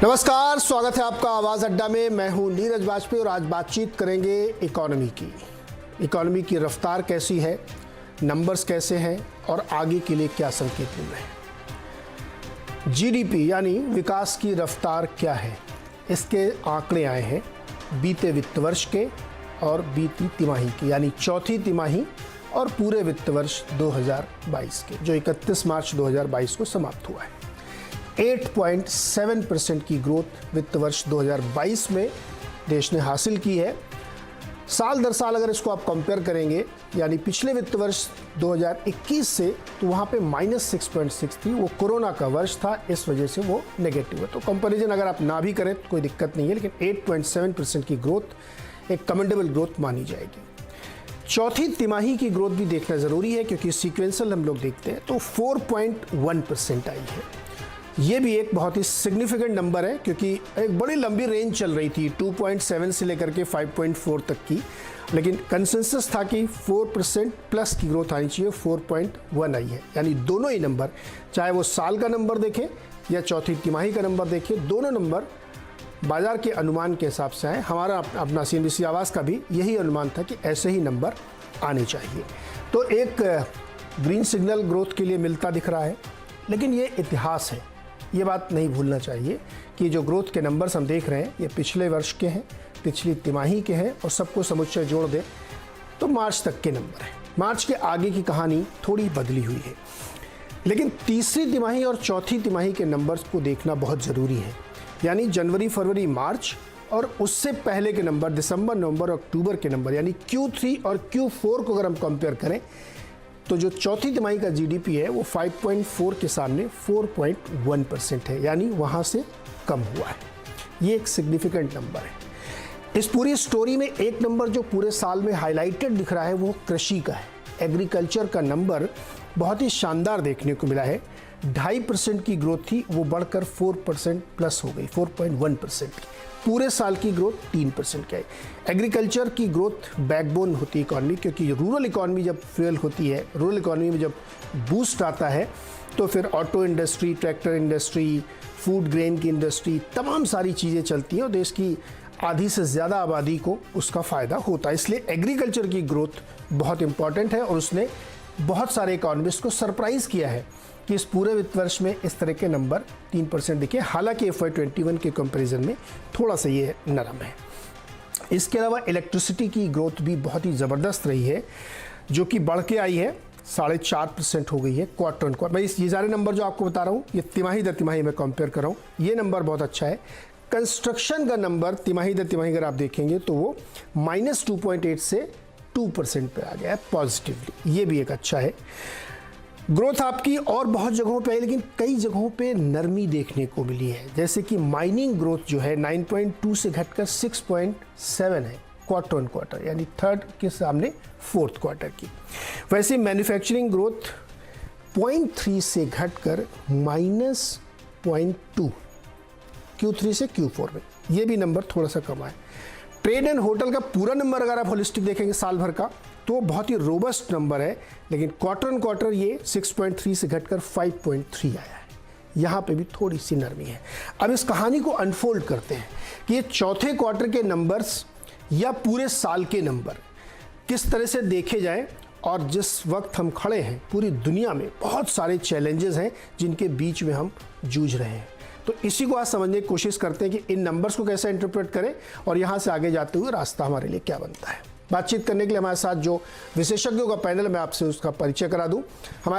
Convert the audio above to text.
नमस्कार, स्वागत है आपका आवाज अड्डा में। मैं हूं नीरज वाजपेयी और आज बातचीत करेंगे इकोनॉमी की रफ्तार कैसी है, नंबर्स कैसे हैं और आगे के लिए क्या संकेत मिल रहे हैं। जीडीपी यानी विकास की रफ्तार क्या है, इसके आंकड़े आए हैं बीते वित्त वर्ष के और बीती तिमाही की, यानी चौथी तिमाही और पूरे वित्त वर्ष 2022 के, जो 31 मार्च 2022 को समाप्त हुआ है। 8.7% की ग्रोथ वित्त वर्ष 2022 में देश ने हासिल की है। साल दर साल अगर इसको आप कंपेयर करेंगे, यानी पिछले वित्त वर्ष 2021 से, तो वहाँ पे -6.6 थी। वो कोरोना का वर्ष था, इस वजह से वो नेगेटिव है। तो कंपैरिजन अगर आप ना भी करें तो कोई दिक्कत नहीं है, लेकिन 8.7% की ग्रोथ एक कमेंडेबल ग्रोथ मानी जाएगी। चौथी तिमाही की ग्रोथ भी देखना ज़रूरी है, क्योंकि सीक्वेंशियल हम लोग देखते हैं तो 4.1% आई है। ये भी एक बहुत ही सिग्निफिकेंट नंबर है, क्योंकि एक बड़ी लंबी रेंज चल रही थी 2.7 से लेकर के 5.4 तक की, लेकिन कंसेंसस था कि 4% प्लस की ग्रोथ आनी चाहिए। 4.1 आई है, यानी दोनों ही नंबर, चाहे वो साल का नंबर देखें या चौथी तिमाही का नंबर देखें, दोनों नंबर बाजार के अनुमान के हिसाब से आए। हमारा अपना CNBC आवाज़ का भी यही अनुमान था कि ऐसे ही नंबर आने चाहिए। तो एक ग्रीन सिग्नल ग्रोथ के लिए मिलता दिख रहा है, लेकिन ये इतिहास है, ये बात नहीं भूलना चाहिए कि जो ग्रोथ के नंबर्स हम देख रहे हैं ये पिछले वर्ष के हैं, पिछली तिमाही के हैं, और सबको समुच्चय जोड़ दें तो मार्च तक के नंबर हैं। मार्च के आगे की कहानी थोड़ी बदली हुई है, लेकिन तीसरी तिमाही और चौथी तिमाही के नंबर्स को देखना बहुत ज़रूरी है। यानी जनवरी, फरवरी, मार्च और उससे पहले के नंबर, दिसंबर, नवंबर, अक्टूबर के नंबर, यानी Q3 और Q4 को अगर हम कंपेयर करें तो जो चौथी तिमाही का जीडीपी है वो 5.4 के सामने 4.1% है, यानी वहाँ से कम हुआ है। ये एक सिग्निफिकेंट नंबर है। इस पूरी स्टोरी में एक नंबर जो पूरे साल में हाईलाइटेड दिख रहा है वो कृषि का है। एग्रीकल्चर का नंबर बहुत ही शानदार देखने को मिला है। 2.5% की ग्रोथ थी, वो बढ़कर 4% प्लस हो गई, 4.1% की। पूरे साल की ग्रोथ 3% की है। एग्रीकल्चर की ग्रोथ बैकबोन होती है इकॉनमी, क्योंकि रूरल इकॉनमी जब फेल होती है, रूरल इकॉनमी में जब बूस्ट आता है, तो फिर auto industry, tractor industry, food grain की इंडस्ट्री, तमाम सारी चीज़ें चलती हैं और देश की आधी से ज़्यादा आबादी को उसका फ़ायदा होता है। इसलिए एग्रीकल्चर की ग्रोथ बहुत इंपॉर्टेंट है और उसने बहुत सारे इकोनॉमिस्ट को सरप्राइज़ किया है कि इस पूरे वित्त वर्ष में इस तरह के नंबर 3% दिखे। हालांकि FY21 के कंपैरिजन में थोड़ा सा ये नरम है। इसके अलावा इलेक्ट्रिसिटी की ग्रोथ भी बहुत ही ज़बरदस्त रही है, जो कि बढ़ के आई है, 4.5% हो गई है क्वार्टर ऑन क्वार्टर। मैं ये सारे नंबर जो आपको बता रहा हूँ ये तिमाही दर तिमाही में कंपेयर कर रहा हूँ। ये नंबर बहुत अच्छा है। कंस्ट्रक्शन का नंबर तिमाही दर तिमाही अगर आप देखेंगे तो वो -2.8 से 2% पे आ गया है पॉजिटिवली। ये भी एक अच्छा है। ग्रोथ आपकी और बहुत जगहों पे है, लेकिन कई जगहों पे नरमी देखने को मिली है। जैसे कि माइनिंग ग्रोथ जो है 9.2 से घटकर 6.7 है क्वार्टर ऑन क्वार्टर, यानी थर्ड के सामने फोर्थ क्वार्टर की। वैसे मैन्युफैक्चरिंग ग्रोथ 0.3 से घटकर -0.2 Q3 से Q4 में, ये भी नंबर थोड़ा सा कम है। ट्रेड एंड होटल का पूरा नंबर अगर आप होलिस्टिक देखेंगे साल भर का तो बहुत ही रोबस्ट नंबर है, लेकिन क्वार्टर ऑन क्वार्टर ये 6.3 से घटकर 5.3 आया है। यहाँ पे भी थोड़ी सी नरमी है। अब इस कहानी को अनफोल्ड करते हैं कि ये चौथे क्वार्टर के नंबर्स या पूरे साल के नंबर किस तरह से देखे जाएं। और जिस वक्त हम खड़े हैं, पूरी दुनिया में बहुत सारे चैलेंजेस हैं जिनके बीच में हम जूझ रहे हैं। तो इसी को आज समझने की कोशिश करते हैं कि इन नंबर्स को कैसे इंटरप्रेट करें और यहाँ से आगे जाते हुए रास्ता हमारे लिए क्या बनता है। बातचीत करने के लिए हमारे साथ जो विशेषज्ञों का पैनल है, मैं आपसे उसका परिचय करा दूं। हमारे